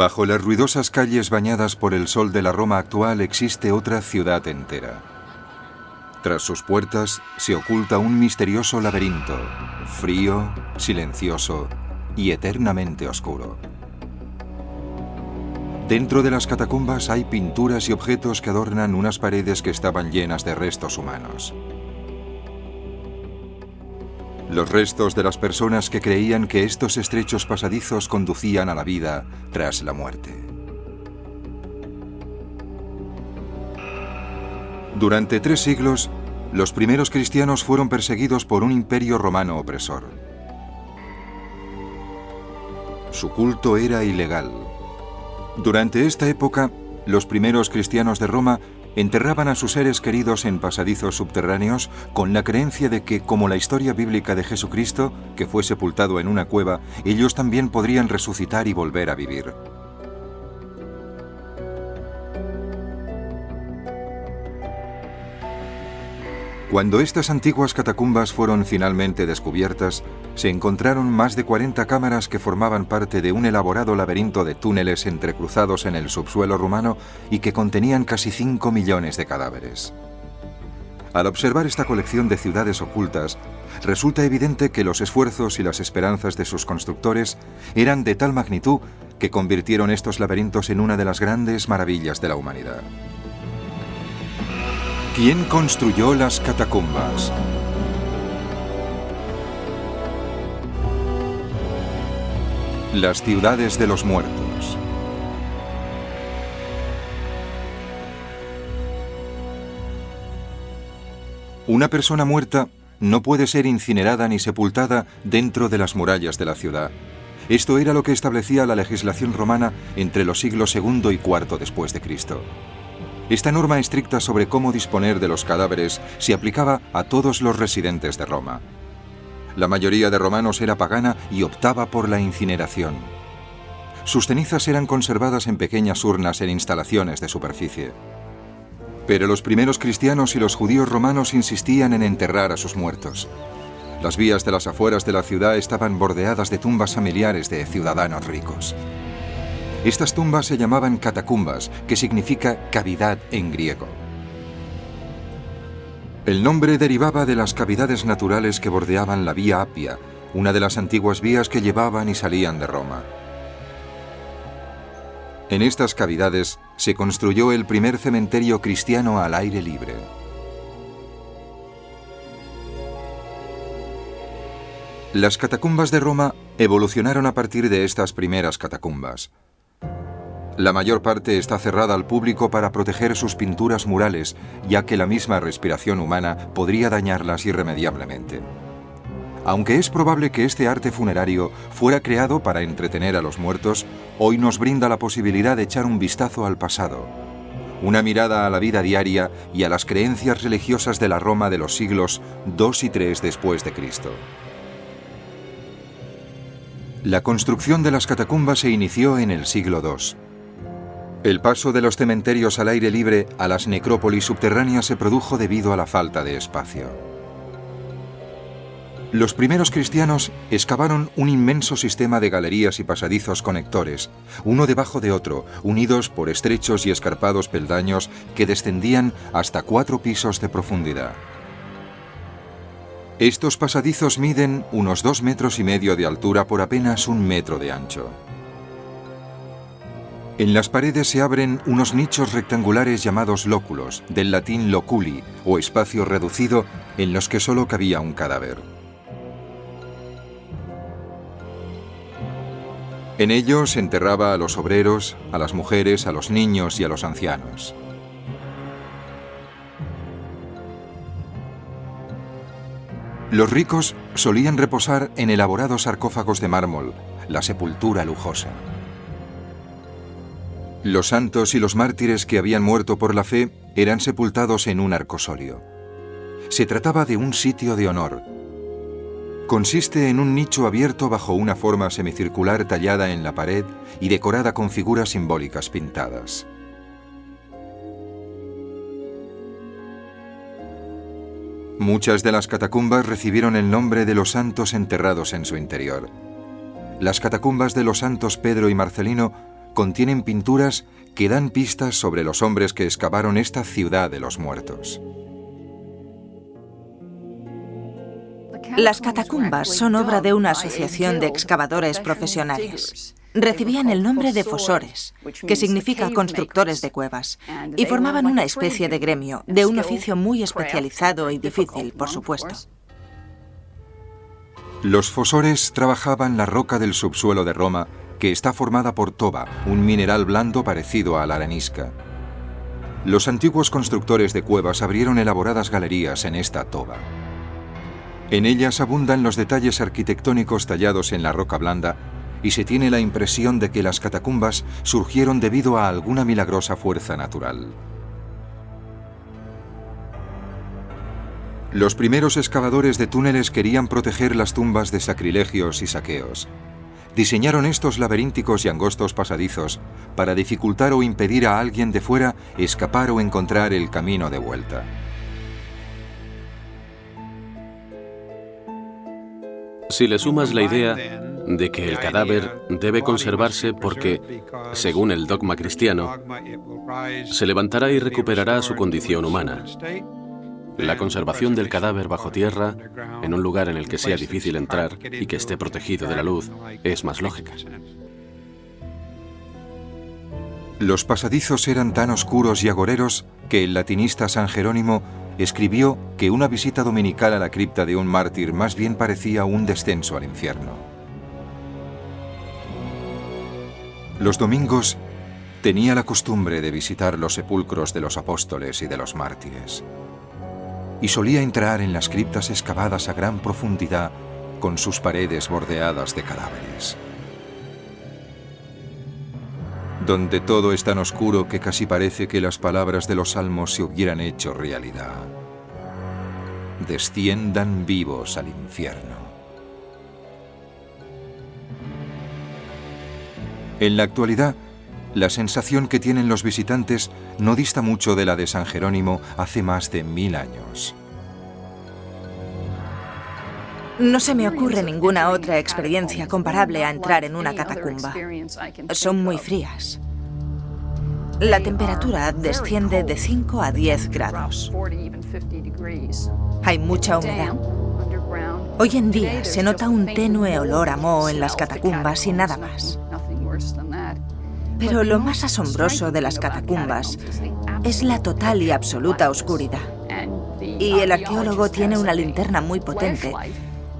Bajo las ruidosas calles bañadas por el sol de la Roma actual existe otra ciudad entera. Tras sus puertas se oculta un misterioso laberinto, frío, silencioso y eternamente oscuro. Dentro de las catacumbas hay pinturas y objetos que adornan unas paredes que estaban llenas de restos humanos. Los restos de las personas que creían que estos estrechos pasadizos conducían a la vida tras la muerte. Durante 3 siglos, los primeros cristianos fueron perseguidos por un imperio romano opresor. Su culto era ilegal. Durante esta época, los primeros cristianos de Roma enterraban a sus seres queridos en pasadizos subterráneos con la creencia de que, como la historia bíblica de Jesucristo, que fue sepultado en una cueva, ellos también podrían resucitar y volver a vivir. Cuando estas antiguas catacumbas fueron finalmente descubiertas, se encontraron más de 40 cámaras que formaban parte de un elaborado laberinto de túneles entrecruzados en el subsuelo rumano y que contenían casi 5 millones de cadáveres. Al observar esta colección de ciudades ocultas, resulta evidente que los esfuerzos y las esperanzas de sus constructores eran de tal magnitud que convirtieron estos laberintos en una de las grandes maravillas de la humanidad. ¿Quién construyó las catacumbas? Las ciudades de los muertos. Una persona muerta no puede ser incinerada ni sepultada dentro de las murallas de la ciudad. Esto era lo que establecía la legislación romana entre los siglos II y IV después de Cristo. Esta norma estricta sobre cómo disponer de los cadáveres se aplicaba a todos los residentes de Roma. La mayoría de romanos era pagana y optaba por la incineración. Sus cenizas eran conservadas en pequeñas urnas en instalaciones de superficie. Pero los primeros cristianos y los judíos romanos insistían en enterrar a sus muertos. Las vías de las afueras de la ciudad estaban bordeadas de tumbas familiares de ciudadanos ricos. Estas tumbas se llamaban catacumbas, que significa cavidad en griego. El nombre derivaba de las cavidades naturales que bordeaban la Vía Appia, una de las antiguas vías que llevaban y salían de Roma. En estas cavidades se construyó el primer cementerio cristiano al aire libre. Las catacumbas de Roma evolucionaron a partir de estas primeras catacumbas. La mayor parte está cerrada al público para proteger sus pinturas murales, ya que la misma respiración humana podría dañarlas irremediablemente. Aunque es probable que este arte funerario fuera creado para entretener a los muertos, hoy nos brinda la posibilidad de echar un vistazo al pasado, una mirada a la vida diaria y a las creencias religiosas de la Roma de los siglos II y III después de Cristo. La construcción de las catacumbas se inició en el siglo II. El paso de los cementerios al aire libre a las necrópolis subterráneas se produjo debido a la falta de espacio. Los primeros cristianos excavaron un inmenso sistema de galerías y pasadizos conectores, uno debajo de otro, unidos por estrechos y escarpados peldaños que descendían hasta 4 pisos de profundidad. Estos pasadizos miden unos 2,5 metros de altura por apenas 1 metro de ancho. En las paredes se abren unos nichos rectangulares llamados lóculos, del latín loculi, o espacio reducido, en los que solo cabía un cadáver. En ellos se enterraba a los obreros, a las mujeres, a los niños y a los ancianos. Los ricos solían reposar en elaborados sarcófagos de mármol, la sepultura lujosa. Los santos y los mártires que habían muerto por la fe eran sepultados en un arcosolio. Se trataba de un sitio de honor. Consiste en un nicho abierto bajo una forma semicircular tallada en la pared y decorada con figuras simbólicas pintadas. Muchas de las catacumbas recibieron el nombre de los santos enterrados en su interior. Las catacumbas de los santos Pedro y Marcelino contienen pinturas que dan pistas sobre los hombres que excavaron esta ciudad de los muertos. Las catacumbas son obra de una asociación de excavadores profesionales. Recibían el nombre de fosores, que significa constructores de cuevas, y formaban una especie de gremio, de un oficio muy especializado y difícil, por supuesto. Los fosores trabajaban la roca del subsuelo de Roma, que está formada por toba, un mineral blando parecido a la arenisca. Los antiguos constructores de cuevas abrieron elaboradas galerías en esta toba. En ellas abundan los detalles arquitectónicos tallados en la roca blanda y se tiene la impresión de que las catacumbas surgieron debido a alguna milagrosa fuerza natural. Los primeros excavadores de túneles querían proteger las tumbas de sacrilegios y saqueos. Diseñaron estos laberínticos y angostos pasadizos para dificultar o impedir a alguien de fuera escapar o encontrar el camino de vuelta. Si le sumas la idea de que el cadáver debe conservarse porque, según el dogma cristiano, se levantará y recuperará su condición humana, la conservación del cadáver bajo tierra, en un lugar en el que sea difícil entrar y que esté protegido de la luz, es más lógica. Los pasadizos eran tan oscuros y agoreros que el latinista San Jerónimo escribió que una visita dominical a la cripta de un mártir más bien parecía un descenso al infierno. Los domingos tenía la costumbre de visitar los sepulcros de los apóstoles y de los mártires, y solía entrar en las criptas excavadas a gran profundidad con sus paredes bordeadas de cadáveres, donde todo es tan oscuro que casi parece que las palabras de los salmos se hubieran hecho realidad. Desciendan vivos al infierno. En la actualidad, la sensación que tienen los visitantes no dista mucho de la de San Jerónimo hace más de 1000 años. No se me ocurre ninguna otra experiencia comparable a entrar en una catacumba. Son muy frías. La temperatura desciende de 5 a 10 grados. Hay mucha humedad. Hoy en día se nota un tenue olor a moho en las catacumbas y nada más. Pero lo más asombroso de las catacumbas es la total y absoluta oscuridad. Y el arqueólogo tiene una linterna muy potente,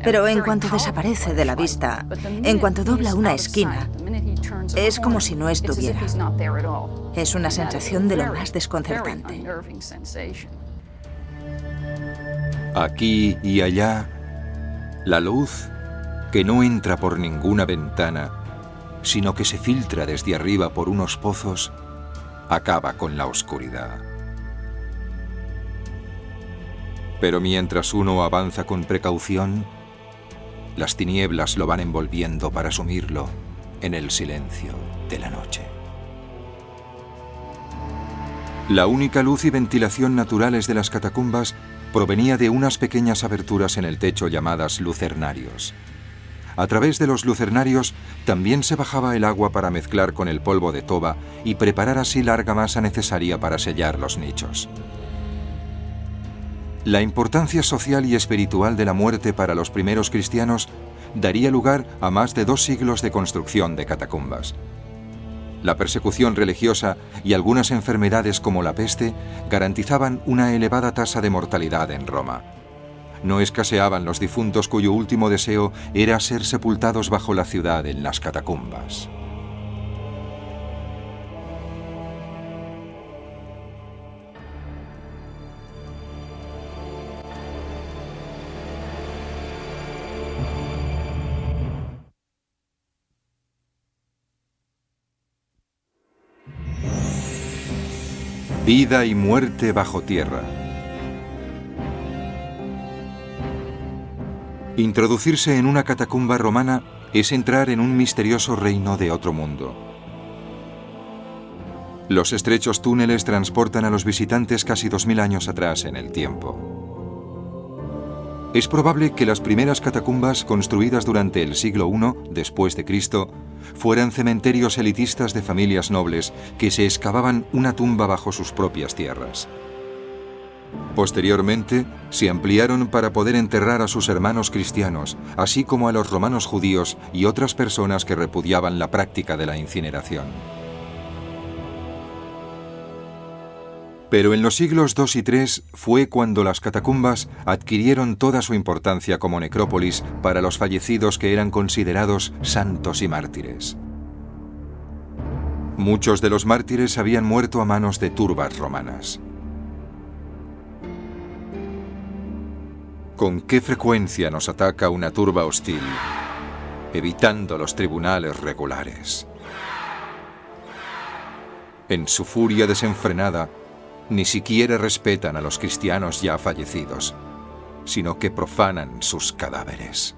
pero en cuanto desaparece de la vista, en cuanto dobla una esquina, es como si no estuviera. Es una sensación de lo más desconcertante. Aquí y allá, la luz, que no entra por ninguna ventana, sino que se filtra desde arriba por unos pozos, acaba con la oscuridad. Pero mientras uno avanza con precaución, las tinieblas lo van envolviendo para sumirlo en el silencio de la noche. La única luz y ventilación naturales de las catacumbas provenía de unas pequeñas aberturas en el techo llamadas lucernarios. A través de los lucernarios también se bajaba el agua para mezclar con el polvo de toba y preparar así la argamasa necesaria para sellar los nichos. La importancia social y espiritual de la muerte para los primeros cristianos daría lugar a más de 2 siglos de construcción de catacumbas. La persecución religiosa y algunas enfermedades como la peste garantizaban una elevada tasa de mortalidad en Roma. No escaseaban los difuntos cuyo último deseo era ser sepultados bajo la ciudad en las catacumbas. Vida y muerte bajo tierra. Introducirse en una catacumba romana es entrar en un misterioso reino de otro mundo. Los estrechos túneles transportan a los visitantes casi 2000 años atrás en el tiempo. Es probable que las primeras catacumbas construidas durante el siglo I después de Cristo fueran cementerios elitistas de familias nobles que se excavaban una tumba bajo sus propias tierras. Posteriormente, se ampliaron para poder enterrar a sus hermanos cristianos, así como a los romanos judíos y otras personas que repudiaban la práctica de la incineración. Pero en los siglos II y III fue cuando las catacumbas adquirieron toda su importancia como necrópolis para los fallecidos que eran considerados santos y mártires. Muchos de los mártires habían muerto a manos de turbas romanas. ¿Con qué frecuencia nos ataca una turba hostil, evitando los tribunales regulares? En su furia desenfrenada, ni siquiera respetan a los cristianos ya fallecidos, sino que profanan sus cadáveres.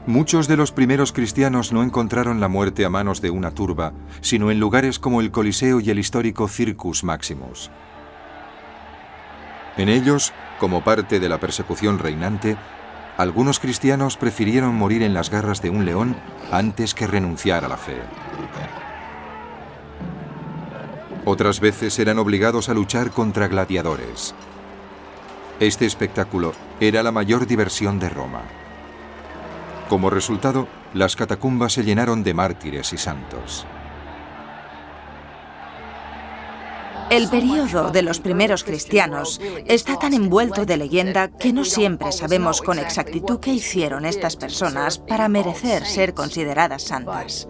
Muchos de los primeros cristianos no encontraron la muerte a manos de una turba, sino en lugares como el Coliseo y el histórico Circus Maximus. En ellos, como parte de la persecución reinante, algunos cristianos prefirieron morir en las garras de un león antes que renunciar a la fe. Otras veces eran obligados a luchar contra gladiadores. Este espectáculo era la mayor diversión de Roma. Como resultado, las catacumbas se llenaron de mártires y santos. El período de los primeros cristianos está tan envuelto de leyenda que no siempre sabemos con exactitud qué hicieron estas personas para merecer ser consideradas santas.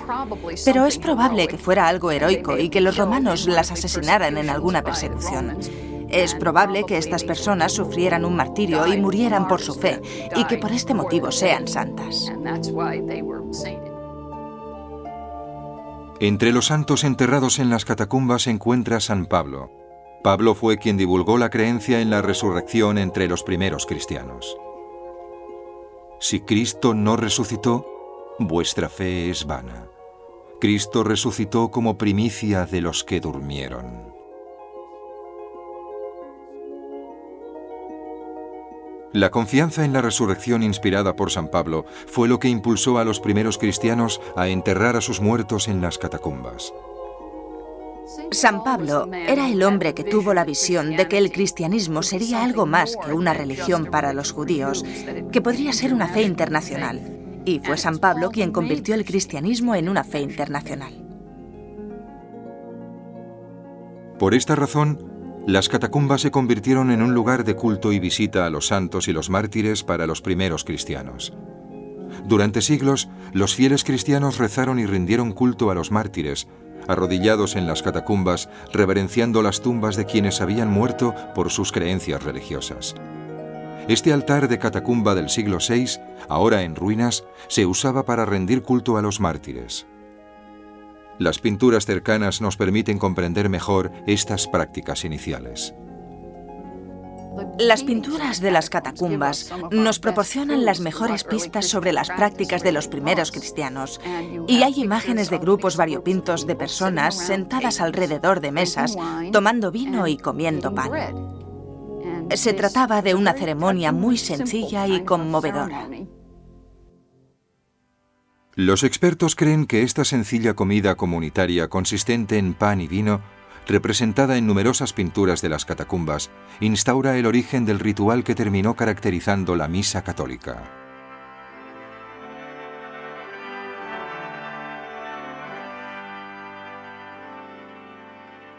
Pero es probable que fuera algo heroico y que los romanos las asesinaran en alguna persecución. Es probable que estas personas sufrieran un martirio y murieran por su fe, y que por este motivo sean santas. Entre los santos enterrados en las catacumbas se encuentra San Pablo. Pablo fue quien divulgó la creencia en la resurrección entre los primeros cristianos. Si Cristo no resucitó, vuestra fe es vana. Cristo resucitó como primicia de los que durmieron. La confianza en la resurrección inspirada por San Pablo fue lo que impulsó a los primeros cristianos a enterrar a sus muertos en las catacumbas. San Pablo era el hombre que tuvo la visión de que el cristianismo sería algo más que una religión para los judíos, que podría ser una fe internacional. Y fue San Pablo quien convirtió el cristianismo en una fe internacional. Por esta razón, las catacumbas se convirtieron en un lugar de culto y visita a los santos y los mártires para los primeros cristianos. Durante siglos, los fieles cristianos rezaron y rindieron culto a los mártires, arrodillados en las catacumbas, reverenciando las tumbas de quienes habían muerto por sus creencias religiosas. Este altar de catacumba del siglo VI, ahora en ruinas, se usaba para rendir culto a los mártires. Las pinturas cercanas nos permiten comprender mejor estas prácticas iniciales. Las pinturas de las catacumbas nos proporcionan las mejores pistas sobre las prácticas de los primeros cristianos, y hay imágenes de grupos variopintos de personas sentadas alrededor de mesas, tomando vino y comiendo pan. Se trataba de una ceremonia muy sencilla y conmovedora. Los expertos creen que esta sencilla comida comunitaria consistente en pan y vino, representada en numerosas pinturas de las catacumbas, instaura el origen del ritual que terminó caracterizando la misa católica.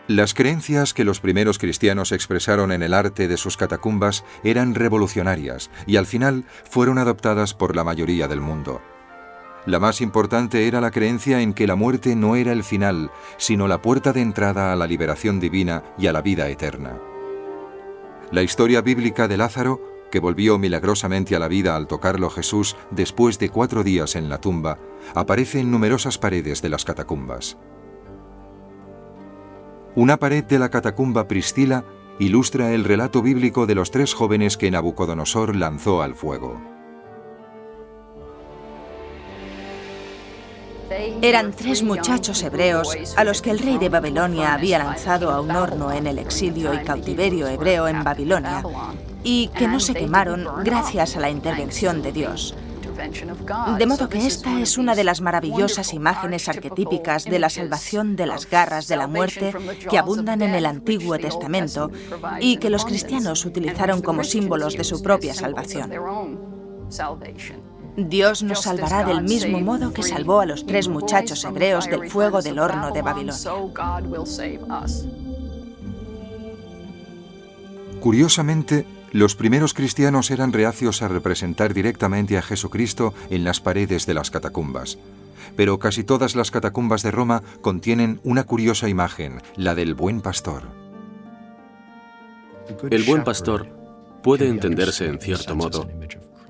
Las creencias que los primeros cristianos expresaron en el arte de sus catacumbas eran revolucionarias y al final fueron adoptadas por la mayoría del mundo. La más importante era la creencia en que la muerte no era el final, sino la puerta de entrada a la liberación divina y a la vida eterna. La historia bíblica de Lázaro, que volvió milagrosamente a la vida al tocarlo Jesús después de 4 días en la tumba, aparece en numerosas paredes de las catacumbas. Una pared de la catacumba Priscila ilustra el relato bíblico de los 3 jóvenes que Nabucodonosor lanzó al fuego. Eran 3 muchachos hebreos a los que el rey de Babilonia había lanzado a un horno en el exilio y cautiverio hebreo en Babilonia, y que no se quemaron gracias a la intervención de Dios. De modo que esta es una de las maravillosas imágenes arquetípicas de la salvación de las garras de la muerte que abundan en el Antiguo Testamento y que los cristianos utilizaron como símbolos de su propia salvación. Dios nos salvará del mismo modo que salvó a los 3 muchachos hebreos del fuego del horno de Babilonia. Curiosamente, los primeros cristianos eran reacios a representar directamente a Jesucristo en las paredes de las catacumbas. Pero casi todas las catacumbas de Roma contienen una curiosa imagen, la del buen pastor. El buen pastor puede entenderse, en cierto modo,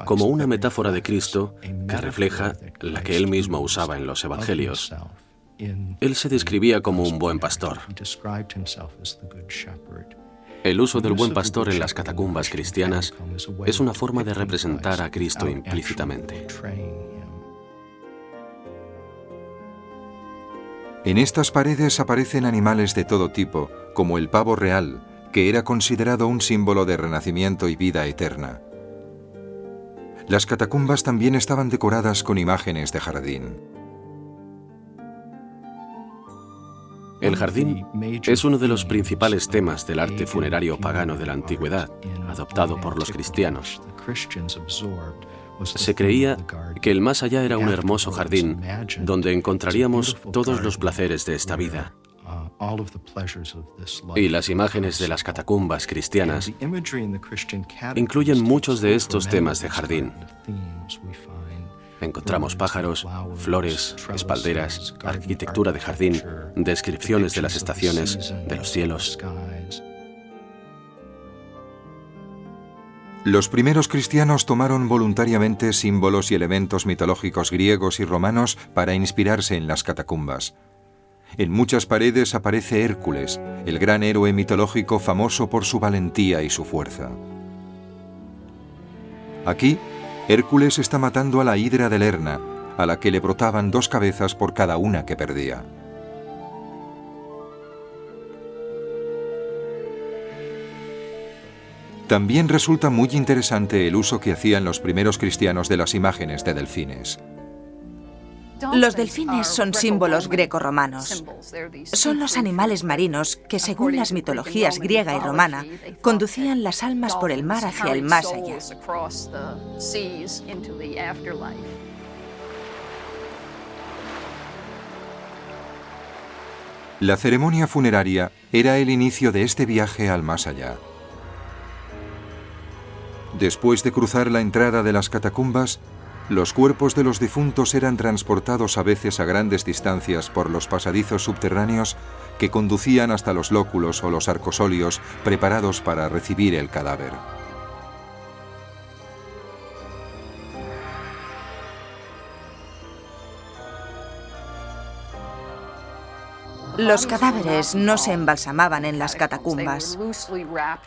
como una metáfora de Cristo que refleja la que él mismo usaba en los evangelios. Él se describía como un buen pastor. El uso del buen pastor en las catacumbas cristianas es una forma de representar a Cristo implícitamente. En estas paredes aparecen animales de todo tipo, como el pavo real, que era considerado un símbolo de renacimiento y vida eterna. Las catacumbas también estaban decoradas con imágenes de jardín. El jardín es uno de los principales temas del arte funerario pagano de la antigüedad, adoptado por los cristianos. Se creía que el más allá era un hermoso jardín donde encontraríamos todos los placeres de esta vida. Y las imágenes de las catacumbas cristianas incluyen muchos de estos temas de jardín. Encontramos pájaros, flores, espalderas, arquitectura de jardín, descripciones de las estaciones, de los cielos. Los primeros cristianos tomaron voluntariamente símbolos y elementos mitológicos griegos y romanos para inspirarse en las catacumbas. En muchas paredes aparece Hércules, el gran héroe mitológico famoso por su valentía y su fuerza. Aquí, Hércules está matando a la hidra de Lerna, a la que le brotaban 2 cabezas por cada una que perdía. También resulta muy interesante el uso que hacían los primeros cristianos de las imágenes de delfines. Los delfines son símbolos greco-romanos. Son los animales marinos que, según las mitologías griega y romana, conducían las almas por el mar hacia el más allá. La ceremonia funeraria era el inicio de este viaje al más allá. Después de cruzar la entrada de las catacumbas, los cuerpos de los difuntos eran transportados a veces a grandes distancias por los pasadizos subterráneos que conducían hasta los lóculos o los arcosolios preparados para recibir el cadáver. Los cadáveres no se embalsamaban en las catacumbas.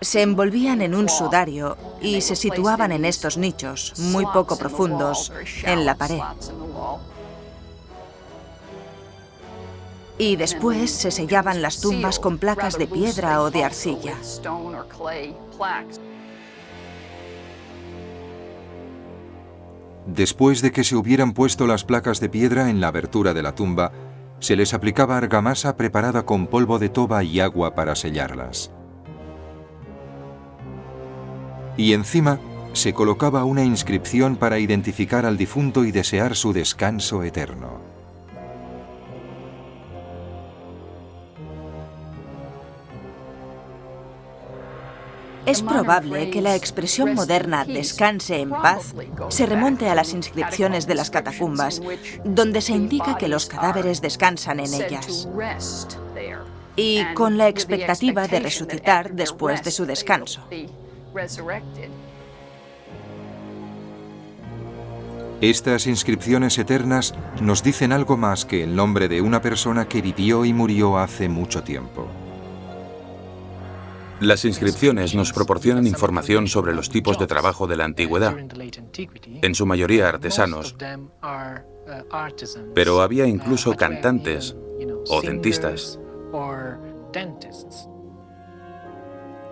Se envolvían en un sudario y se situaban en estos nichos, muy poco profundos, en la pared. Y después se sellaban las tumbas con placas de piedra o de arcilla. Después de que se hubieran puesto las placas de piedra en la abertura de la tumba, se les aplicaba argamasa preparada con polvo de toba y agua para sellarlas. Y encima se colocaba una inscripción para identificar al difunto y desear su descanso eterno. Es probable que la expresión moderna «descanse en paz» se remonte a las inscripciones de las catacumbas, donde se indica que los cadáveres descansan en ellas, y con la expectativa de resucitar después de su descanso. Estas inscripciones eternas nos dicen algo más que el nombre de una persona que vivió y murió hace mucho tiempo. Las inscripciones nos proporcionan información sobre los tipos de trabajo de la antigüedad, en su mayoría artesanos, pero había incluso cantantes o dentistas.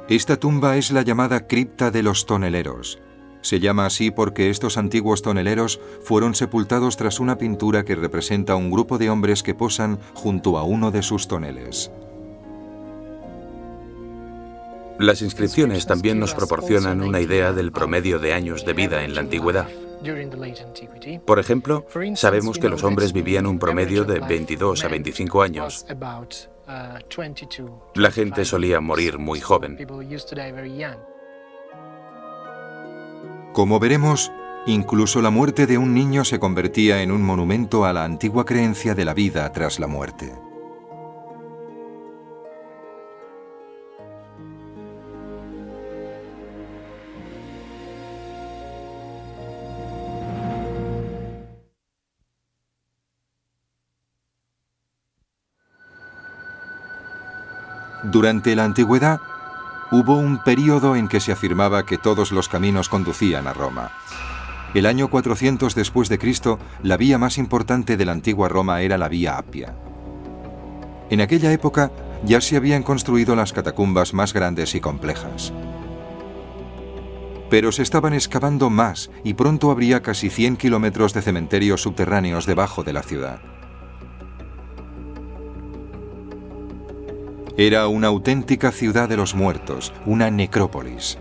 Esta tumba es la llamada cripta de los toneleros. Se llama así porque estos antiguos toneleros fueron sepultados tras una pintura que representa a un grupo de hombres que posan junto a uno de sus toneles. Las inscripciones también nos proporcionan una idea del promedio de años de vida en la antigüedad. Por ejemplo, sabemos que los hombres vivían un promedio de 22 a 25 años. La gente solía morir muy joven. Como veremos, incluso la muerte de un niño se convertía en un monumento a la antigua creencia de la vida tras la muerte. Durante la antigüedad, hubo un período en que se afirmaba que todos los caminos conducían a Roma. El año 400 después de Cristo, la vía más importante de la antigua Roma era la Vía Appia. En aquella época ya se habían construido las catacumbas más grandes y complejas. Pero se estaban excavando más y pronto habría casi 100 kilómetros de cementerios subterráneos debajo de la ciudad. Era una auténtica ciudad de los muertos, una necrópolis.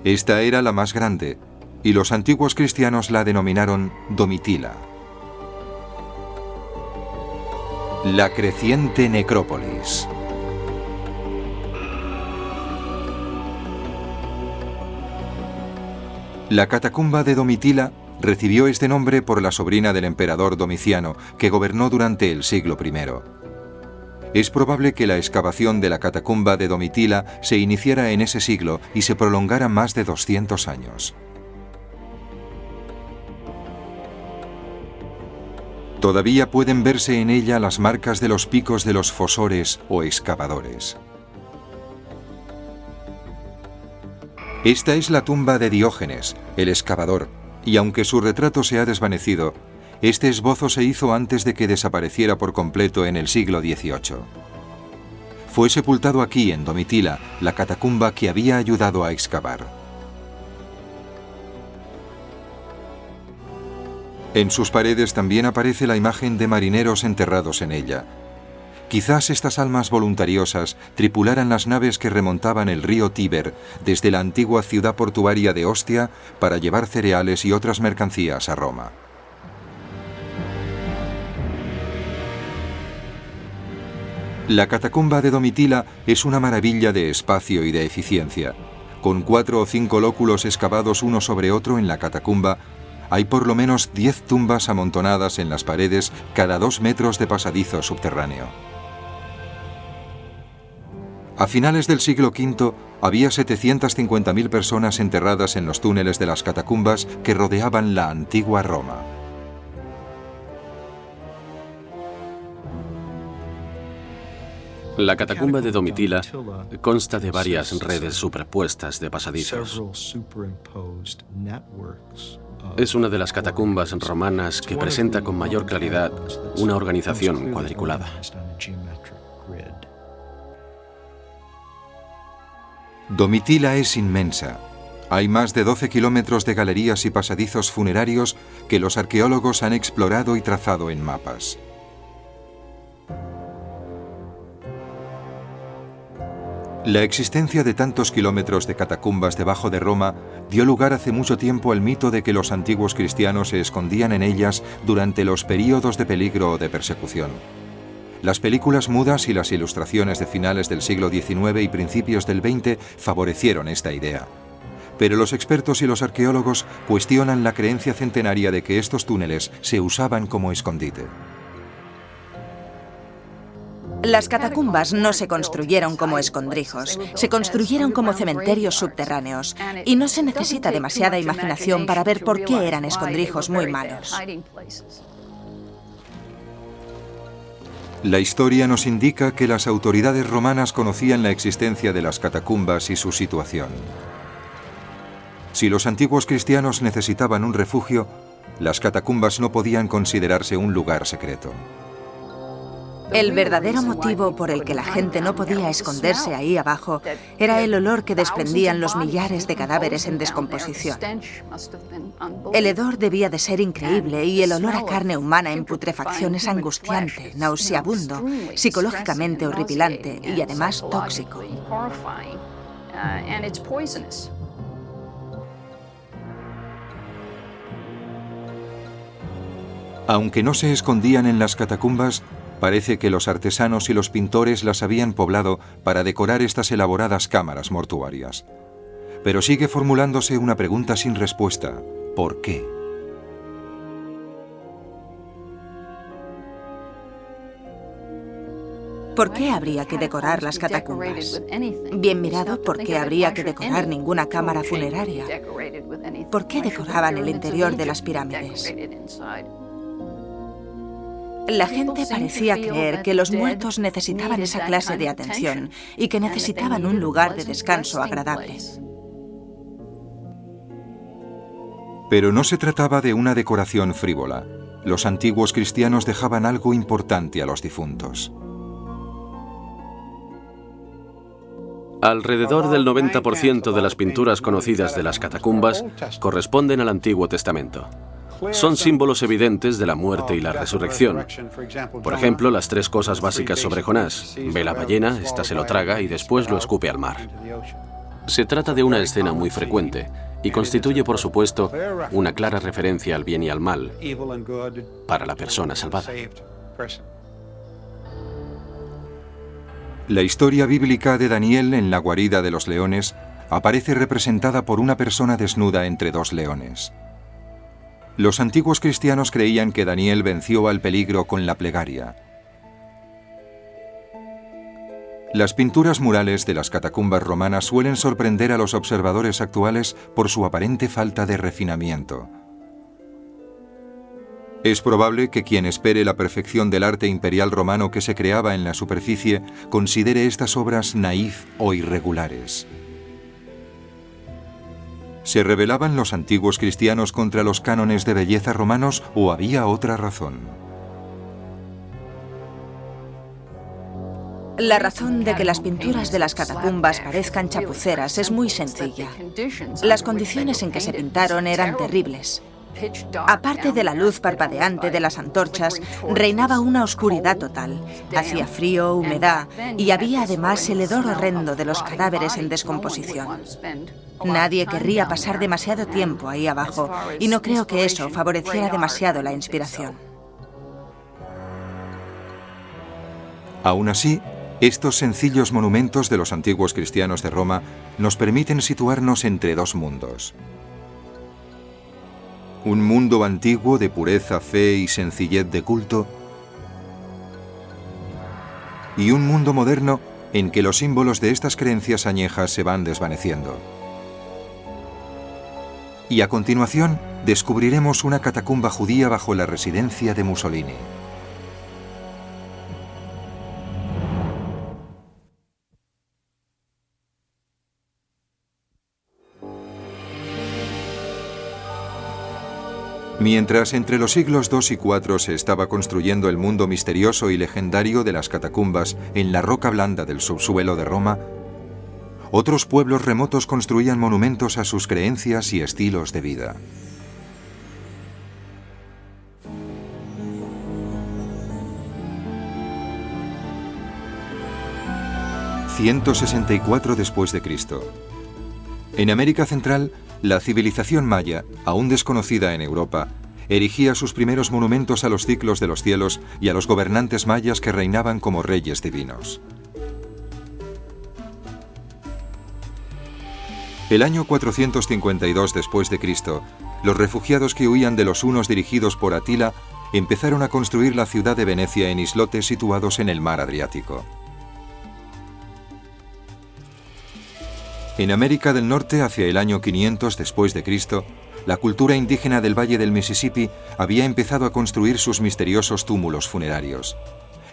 Esta era la más grande, y los antiguos cristianos la denominaron Domitila. La creciente necrópolis. La catacumba de Domitila recibió este nombre por la sobrina del emperador Domiciano, que gobernó durante el siglo I. Es probable que la excavación de la catacumba de Domitila se iniciara en ese siglo y se prolongara más de 200 años. Todavía pueden verse en ella las marcas de los picos de los fosores o excavadores. Esta es la tumba de Diógenes, el excavador, y aunque su retrato se ha desvanecido, este esbozo se hizo antes de que desapareciera por completo en el siglo XVIII. Fue sepultado aquí, en Domitila, la catacumba que había ayudado a excavar. En sus paredes también aparece la imagen de marineros enterrados en ella. Quizás estas almas voluntariosas tripularan las naves que remontaban el río Tíber desde la antigua ciudad portuaria de Ostia para llevar cereales y otras mercancías a Roma. La catacumba de Domitila es una maravilla de espacio y de eficiencia. Con 4 o 5 lóculos excavados uno sobre otro en la catacumba, hay por lo menos 10 tumbas amontonadas en las paredes cada 2 metros de pasadizo subterráneo. A finales del siglo V había 750.000 personas enterradas en los túneles de las catacumbas que rodeaban la antigua Roma. La catacumba de Domitila consta de varias redes superpuestas de pasadizos. Es una de las catacumbas romanas que presenta con mayor claridad una organización cuadriculada. Domitila es inmensa. Hay más de 12 kilómetros de galerías y pasadizos funerarios que los arqueólogos han explorado y trazado en mapas. La existencia de tantos kilómetros de catacumbas debajo de Roma dio lugar hace mucho tiempo al mito de que los antiguos cristianos se escondían en ellas durante los períodos de peligro o de persecución. Las películas mudas y las ilustraciones de finales del siglo XIX y principios del XX favorecieron esta idea. Pero los expertos y los arqueólogos cuestionan la creencia centenaria de que estos túneles se usaban como escondite. Las catacumbas no se construyeron como escondrijos, se construyeron como cementerios subterráneos, y no se necesita demasiada imaginación para ver por qué eran escondrijos muy malos. La historia nos indica que las autoridades romanas conocían la existencia de las catacumbas y su situación. Si los antiguos cristianos necesitaban un refugio, las catacumbas no podían considerarse un lugar secreto. El verdadero motivo por el que la gente no podía esconderse ahí abajo era el olor que desprendían los millares de cadáveres en descomposición. El hedor debía de ser increíble y el olor a carne humana en putrefacción es angustiante, nauseabundo, psicológicamente horripilante y además tóxico. Aunque no se escondían en las catacumbas, parece que los artesanos y los pintores las habían poblado para decorar estas elaboradas cámaras mortuarias. Pero sigue formulándose una pregunta sin respuesta. ¿Por qué? ¿Por qué habría que decorar las catacumbas? Bien mirado, ¿por qué habría que decorar ninguna cámara funeraria? ¿Por qué decoraban el interior de las pirámides? La gente parecía creer que los muertos necesitaban esa clase de atención y que necesitaban un lugar de descanso agradable. Pero no se trataba de una decoración frívola. Los antiguos cristianos dejaban algo importante a los difuntos. Alrededor del 90% de las pinturas conocidas de las catacumbas corresponden al Antiguo Testamento. Son símbolos evidentes de la muerte y la resurrección. Por ejemplo, las 3 cosas básicas sobre Jonás. Ve la ballena, ésta se lo traga y después lo escupe al mar. Se trata de una escena muy frecuente y constituye, por supuesto, una clara referencia al bien y al mal para la persona salvada. La historia bíblica de Daniel en la guarida de los leones aparece representada por una persona desnuda entre 2 leones. Los antiguos cristianos creían que Daniel venció al peligro con la plegaria. Las pinturas murales de las catacumbas romanas suelen sorprender a los observadores actuales por su aparente falta de refinamiento. Es probable que quien espere la perfección del arte imperial romano que se creaba en la superficie considere estas obras naif o irregulares. ¿Se rebelaban los antiguos cristianos contra los cánones de belleza romanos o había otra razón? La razón de que las pinturas de las catacumbas parezcan chapuceras es muy sencilla. Las condiciones en que se pintaron eran terribles. Aparte de la luz parpadeante de las antorchas, reinaba una oscuridad total. Hacía frío, humedad y había además el hedor horrendo de los cadáveres en descomposición. Nadie querría pasar demasiado tiempo ahí abajo y no creo que eso favoreciera demasiado la inspiración. Aún así, estos sencillos monumentos de los antiguos cristianos de Roma nos permiten situarnos entre 2 mundos. Un mundo antiguo de pureza, fe y sencillez de culto, y un mundo moderno en que los símbolos de estas creencias añejas se van desvaneciendo. Y a continuación, descubriremos una catacumba judía bajo la residencia de Mussolini. Mientras entre los siglos II y IV se estaba construyendo el mundo misterioso y legendario de las catacumbas en la roca blanda del subsuelo de Roma, otros pueblos remotos construían monumentos a sus creencias y estilos de vida. ...164 después de Cristo. En América Central, la civilización maya, aún desconocida en Europa, erigía sus primeros monumentos a los ciclos de los cielos y a los gobernantes mayas que reinaban como reyes divinos. El año 452 después de Cristo, los refugiados que huían de los hunos dirigidos por Atila empezaron a construir la ciudad de Venecia en islotes situados en el mar Adriático. En América del Norte, hacia el año 500 después de Cristo, la cultura indígena del Valle del Mississippi había empezado a construir sus misteriosos túmulos funerarios.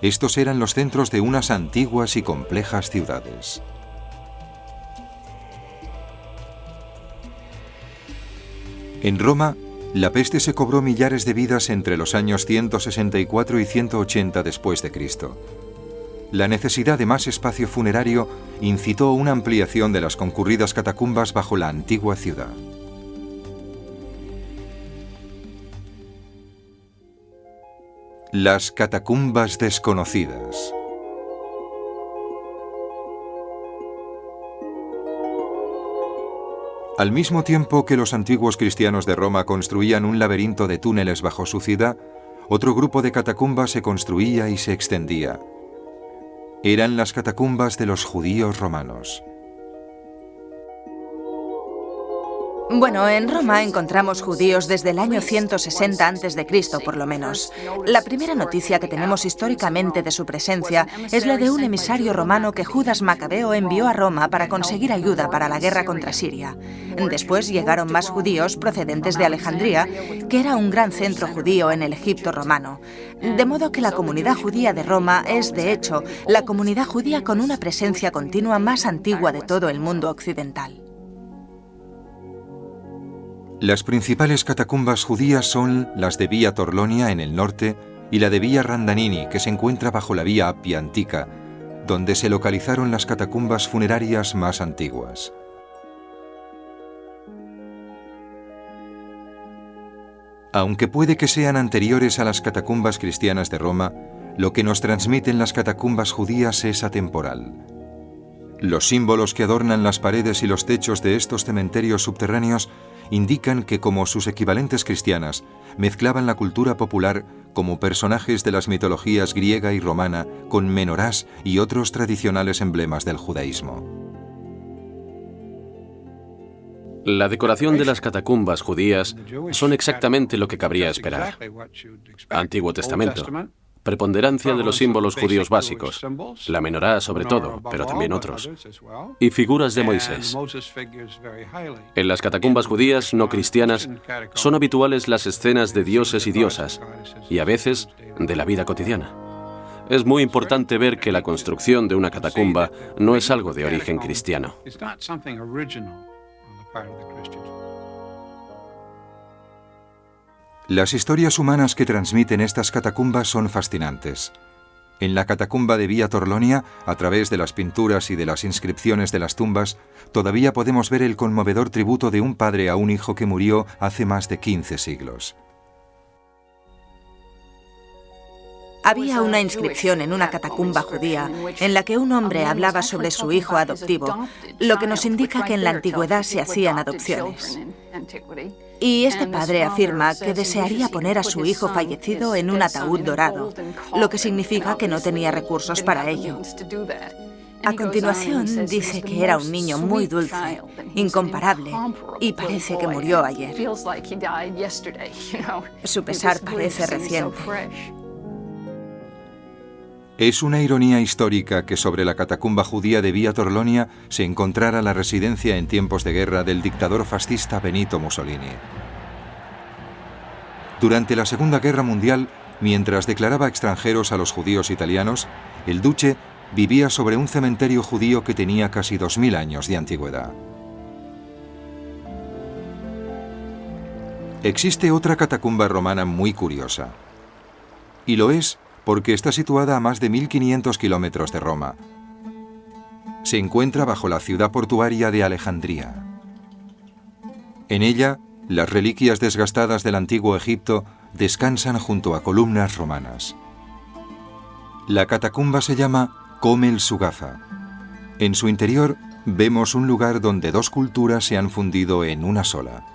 estos eran los centros de unas antiguas y complejas ciudades. En Roma, la peste se cobró millares de vidas entre los años 164 y 180 después de Cristo. La necesidad de más espacio funerario incitó una ampliación de las concurridas catacumbas bajo la antigua ciudad. Las catacumbas desconocidas. Al mismo tiempo que los antiguos cristianos de Roma construían un laberinto de túneles bajo su ciudad, otro grupo de catacumbas se construía y se extendía. Eran las catacumbas de los judíos romanos. Bueno, en Roma encontramos judíos desde el año 160 a.C., por lo menos. La primera noticia que tenemos históricamente de su presencia es la de un emisario romano que Judas Macabeo envió a Roma para conseguir ayuda para la guerra contra Siria. Después llegaron más judíos procedentes de Alejandría, que era un gran centro judío en el Egipto romano. De modo que la comunidad judía de Roma es, de hecho, la comunidad judía con una presencia continua más antigua de todo el mundo occidental. Las principales catacumbas judías son las de Via Torlonia en el norte y la de Via Randamini, que se encuentra bajo la Vía Appia Antica, donde se localizaron las catacumbas funerarias más antiguas. Aunque puede que sean anteriores a las catacumbas cristianas de Roma, lo que nos transmiten las catacumbas judías es atemporal. Los símbolos que adornan las paredes y los techos de estos cementerios subterráneos indican que, como sus equivalentes cristianas, mezclaban la cultura popular como personajes de las mitologías griega y romana con menorás y otros tradicionales emblemas del judaísmo. La decoración de las catacumbas judías son exactamente lo que cabría esperar. Antiguo Testamento. Preponderancia de los símbolos judíos básicos, la menorá sobre todo, pero también otros, y figuras de Moisés. En las catacumbas judías no cristianas son habituales las escenas de dioses y diosas, y a veces de la vida cotidiana. Es muy importante ver que la construcción de una catacumba no es algo de origen cristiano. Las historias humanas que transmiten estas catacumbas son fascinantes. En la catacumba de Via Torlonia, a través de las pinturas y de las inscripciones de las tumbas, todavía podemos ver el conmovedor tributo de un padre a un hijo que murió hace más de 15 siglos. Había una inscripción en una catacumba judía en la que un hombre hablaba sobre su hijo adoptivo, lo que nos indica que en la antigüedad se hacían adopciones. Y este padre afirma que desearía poner a su hijo fallecido en un ataúd dorado, lo que significa que no tenía recursos para ello. A continuación, dice que era un niño muy dulce, incomparable, y parece que murió ayer. Su pesar parece reciente. Es una ironía histórica que sobre la catacumba judía de Via Torlonia se encontrara la residencia en tiempos de guerra del dictador fascista Benito Mussolini. Durante la Segunda Guerra Mundial, mientras declaraba extranjeros a los judíos italianos, el duce vivía sobre un cementerio judío que tenía casi 2000 años de antigüedad. Existe otra catacumba romana muy curiosa, y lo es porque está situada a más de 1500 kilómetros de Roma. Se encuentra bajo la ciudad portuaria de Alejandría. En ella, las reliquias desgastadas del antiguo Egipto descansan junto a columnas romanas. La catacumba se llama Come el Sugafa. En su interior vemos un lugar donde dos culturas se han fundido en una sola.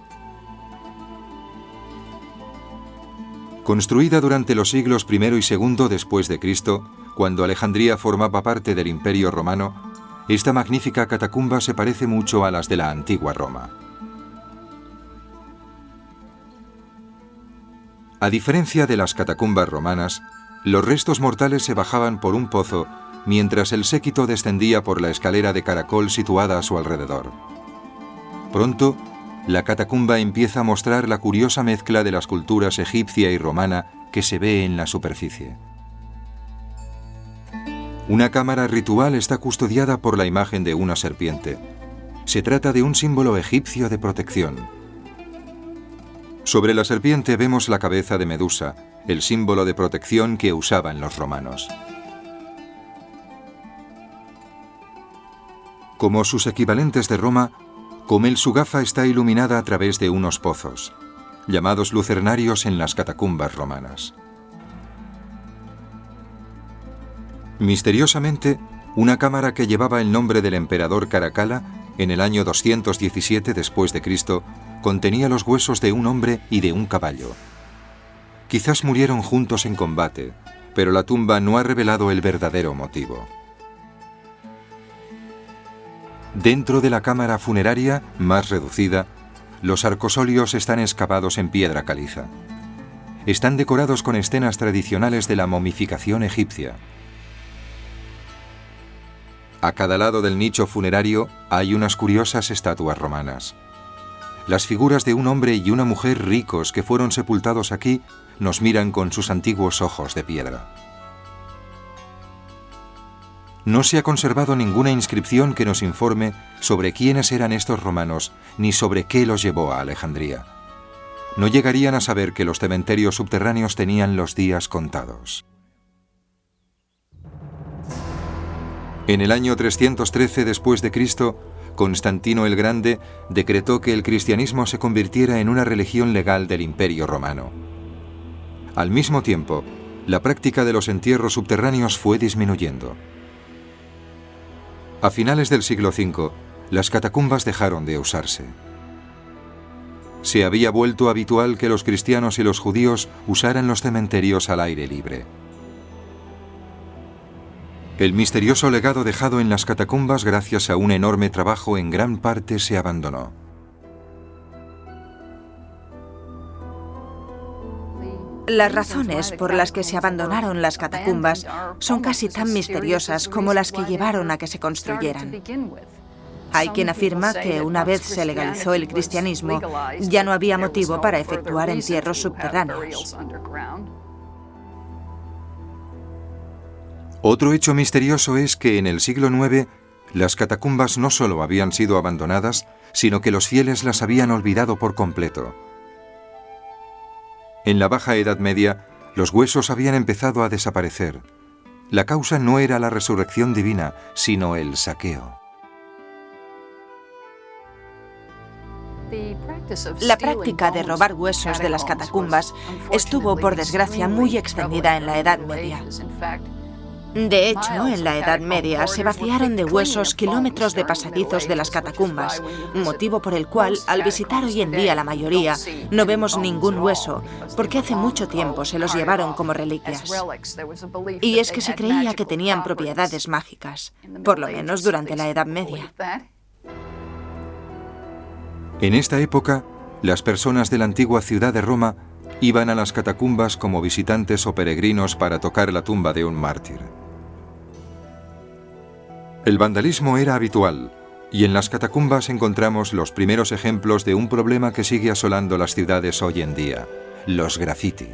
Construida durante los siglos I y II después de Cristo, cuando Alejandría formaba parte del Imperio Romano, esta magnífica catacumba se parece mucho a las de la antigua Roma. A diferencia de las catacumbas romanas, los restos mortales se bajaban por un pozo, mientras el séquito descendía por la escalera de caracol situada a su alrededor. Pronto, la catacumba empieza a mostrar la curiosa mezcla de las culturas egipcia y romana que se ve en la superficie. Una cámara ritual está custodiada por la imagen de una serpiente. Se trata de un símbolo egipcio de protección. Sobre la serpiente vemos la cabeza de Medusa, el símbolo de protección que usaban los romanos. Como sus equivalentes de Roma, Comel Sugafa está iluminada a través de unos pozos, llamados lucernarios en las catacumbas romanas. Misteriosamente, una cámara que llevaba el nombre del emperador Caracalla, en el año 217 después de Cristo, contenía los huesos de un hombre y de un caballo. Quizás murieron juntos en combate, pero la tumba no ha revelado el verdadero motivo. Dentro de la cámara funeraria, más reducida, los arcosolios están excavados en piedra caliza. Están decorados con escenas tradicionales de la momificación egipcia. A cada lado del nicho funerario hay unas curiosas estatuas romanas. Las figuras de un hombre y una mujer ricos que fueron sepultados aquí nos miran con sus antiguos ojos de piedra. No se ha conservado ninguna inscripción que nos informe sobre quiénes eran estos romanos ni sobre qué los llevó a Alejandría. No llegarían a saber que los cementerios subterráneos tenían los días contados. En el año 313 después de Cristo, Constantino el Grande decretó que el cristianismo se convirtiera en una religión legal del Imperio Romano. Al mismo tiempo, la práctica de los entierros subterráneos fue disminuyendo. A finales del siglo V, las catacumbas dejaron de usarse. Se había vuelto habitual que los cristianos y los judíos usaran los cementerios al aire libre. El misterioso legado dejado en las catacumbas gracias a un enorme trabajo en gran parte se abandonó. Las razones por las que se abandonaron las catacumbas son casi tan misteriosas como las que llevaron a que se construyeran. Hay quien afirma que una vez se legalizó el cristianismo, ya no había motivo para efectuar entierros subterráneos. Otro hecho misterioso es que en el siglo IX las catacumbas no solo habían sido abandonadas, sino que los fieles las habían olvidado por completo. En la Baja Edad Media, los huesos habían empezado a desaparecer. La causa no era la resurrección divina, sino el saqueo. La práctica de robar huesos de las catacumbas estuvo, por desgracia, muy extendida en la Edad Media. De hecho, en la Edad Media se vaciaron de huesos kilómetros de pasadizos de las catacumbas, motivo por el cual, al visitar hoy en día la mayoría, no vemos ningún hueso, porque hace mucho tiempo se los llevaron como reliquias. Y es que se creía que tenían propiedades mágicas, por lo menos durante la Edad Media. En esta época, las personas de la antigua ciudad de Roma iban a las catacumbas como visitantes o peregrinos para tocar la tumba de un mártir. El vandalismo era habitual, y en las catacumbas encontramos los primeros ejemplos de un problema que sigue asolando las ciudades hoy en día: los graffiti.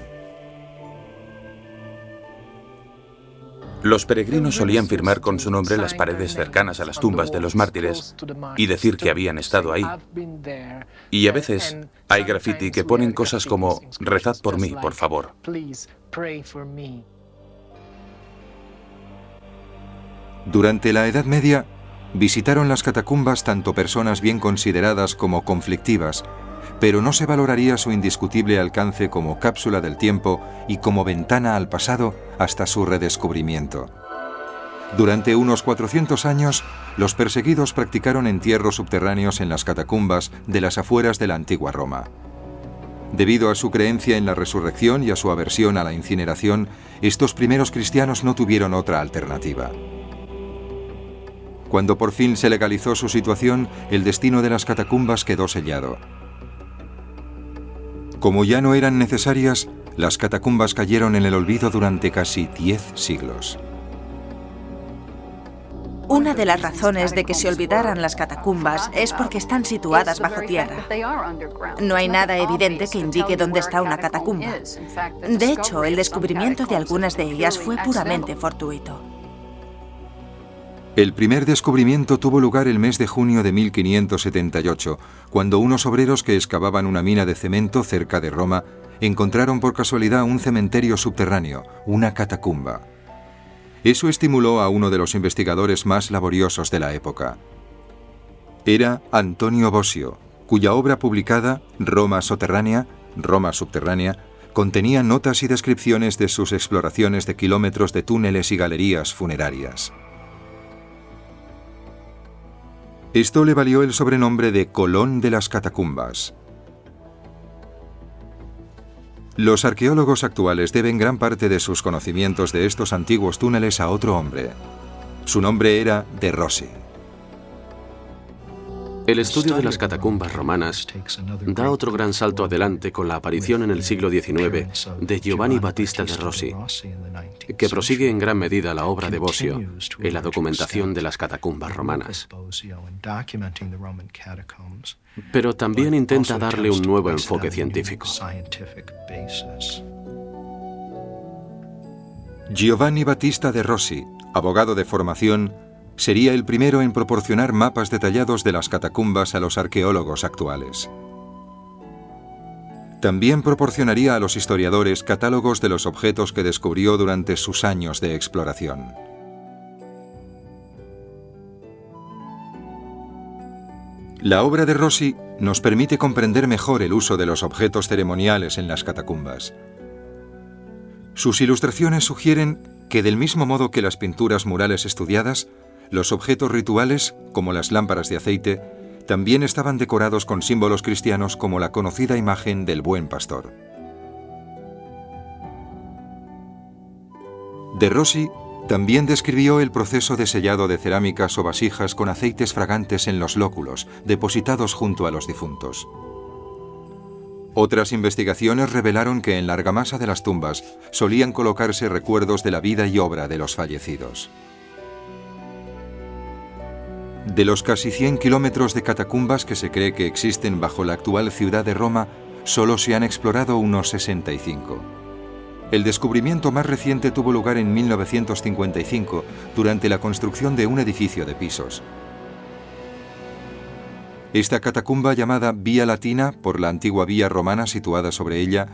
Los peregrinos solían firmar con su nombre las paredes cercanas a las tumbas de los mártires y decir que habían estado ahí. Y a veces hay graffiti que ponen cosas como «Rezad por mí, por favor». Durante la Edad Media, visitaron las catacumbas tanto personas bien consideradas como conflictivas, pero no se valoraría su indiscutible alcance como cápsula del tiempo y como ventana al pasado hasta su redescubrimiento. Durante unos 400 años, los perseguidos practicaron entierros subterráneos en las catacumbas de las afueras de la antigua Roma. Debido a su creencia en la resurrección y a su aversión a la incineración, estos primeros cristianos no tuvieron otra alternativa. Cuando por fin se legalizó su situación, el destino de las catacumbas quedó sellado. Como ya no eran necesarias, las catacumbas cayeron en el olvido durante casi 10 siglos. Una de las razones de que se olvidaran las catacumbas es porque están situadas bajo tierra. No hay nada evidente que indique dónde está una catacumba. De hecho, el descubrimiento de algunas de ellas fue puramente fortuito. El primer descubrimiento tuvo lugar el mes de junio de 1578, cuando unos obreros que excavaban una mina de cemento cerca de Roma encontraron por casualidad un cementerio subterráneo, una catacumba. Eso estimuló a uno de los investigadores más laboriosos de la época. Era Antonio Bosio, cuya obra publicada, Roma subterránea, contenía notas y descripciones de sus exploraciones de kilómetros de túneles y galerías funerarias. Esto le valió el sobrenombre de Colón de las Catacumbas. Los arqueólogos actuales deben gran parte de sus conocimientos de estos antiguos túneles a otro hombre. Su nombre era De Rossi. El estudio de las catacumbas romanas da otro gran salto adelante con la aparición en el siglo XIX de Giovanni Battista de Rossi, que prosigue en gran medida la obra de Bosio en la documentación de las catacumbas romanas. Pero también intenta darle un nuevo enfoque científico. Giovanni Battista de Rossi, abogado de formación, sería el primero en proporcionar mapas detallados de las catacumbas a los arqueólogos actuales. También proporcionaría a los historiadores catálogos de los objetos que descubrió durante sus años de exploración. La obra de Rossi nos permite comprender mejor el uso de los objetos ceremoniales en las catacumbas. Sus ilustraciones sugieren que, del mismo modo que las pinturas murales estudiadas, los objetos rituales, como las lámparas de aceite, también estaban decorados con símbolos cristianos como la conocida imagen del Buen Pastor. De Rossi también describió el proceso de sellado de cerámicas o vasijas con aceites fragantes en los lóculos, depositados junto a los difuntos. Otras investigaciones revelaron que en la argamasa de las tumbas solían colocarse recuerdos de la vida y obra de los fallecidos. De los casi 100 kilómetros de catacumbas que se cree que existen bajo la actual ciudad de Roma, solo se han explorado unos 65. El descubrimiento más reciente tuvo lugar en 1955, durante la construcción de un edificio de pisos. Esta catacumba, llamada Vía Latina por la antigua vía romana situada sobre ella,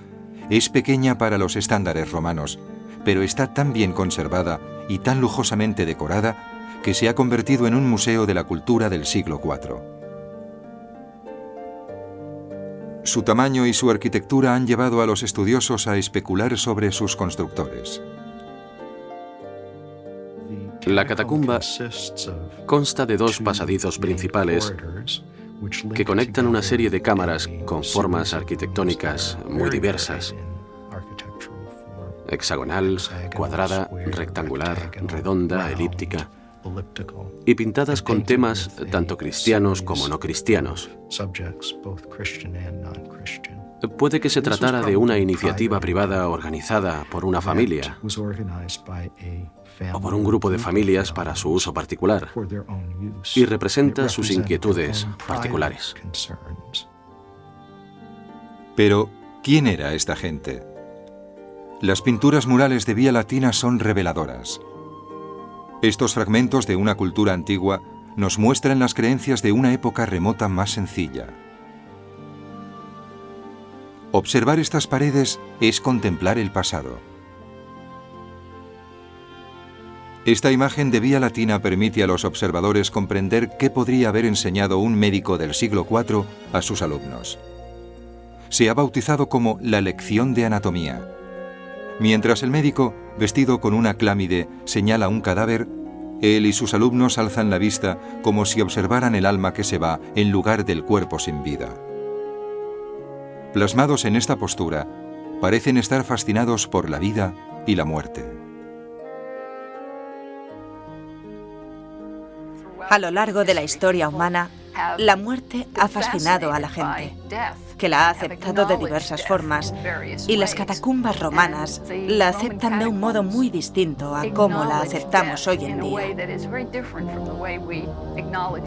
es pequeña para los estándares romanos, pero está tan bien conservada y tan lujosamente decorada que se ha convertido en un museo de la cultura del siglo IV. Su tamaño y su arquitectura han llevado a los estudiosos a especular sobre sus constructores. La catacumba consta de dos pasadizos principales que conectan una serie de cámaras con formas arquitectónicas muy diversas: hexagonal, cuadrada, rectangular, redonda, elíptica, y pintadas con temas tanto cristianos como no cristianos. Puede que se tratara de una iniciativa privada organizada por una familia o por un grupo de familias para su uso particular, y representa sus inquietudes particulares. Pero, ¿quién era esta gente? Las pinturas murales de Vía Latina son reveladoras. Estos fragmentos de una cultura antigua nos muestran las creencias de una época remota más sencilla. Observar estas paredes es contemplar el pasado. Esta imagen de Vía Latina permite a los observadores comprender qué podría haber enseñado un médico del siglo IV a sus alumnos. Se ha bautizado como la lección de anatomía. Mientras el médico, vestido con una clámide, señala un cadáver, él y sus alumnos alzan la vista como si observaran el alma que se va en lugar del cuerpo sin vida. Plasmados en esta postura, parecen estar fascinados por la vida y la muerte. A lo largo de la historia humana, la muerte ha fascinado a la gente, que la ha aceptado de diversas formas, y las catacumbas romanas la aceptan de un modo muy distinto a cómo la aceptamos hoy en día.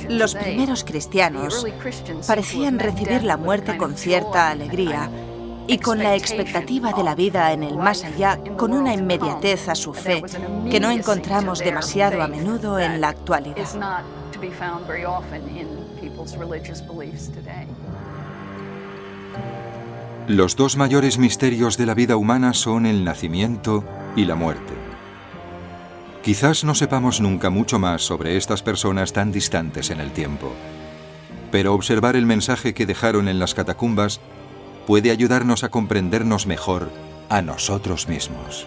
Los primeros cristianos parecían recibir la muerte con cierta alegría y con la expectativa de la vida en el más allá, con una inmediatez a su fe que no encontramos demasiado a menudo en la actualidad. Los dos mayores misterios de la vida humana son el nacimiento y la muerte. Quizás no sepamos nunca mucho más sobre estas personas tan distantes en el tiempo, pero observar el mensaje que dejaron en las catacumbas puede ayudarnos a comprendernos mejor a nosotros mismos.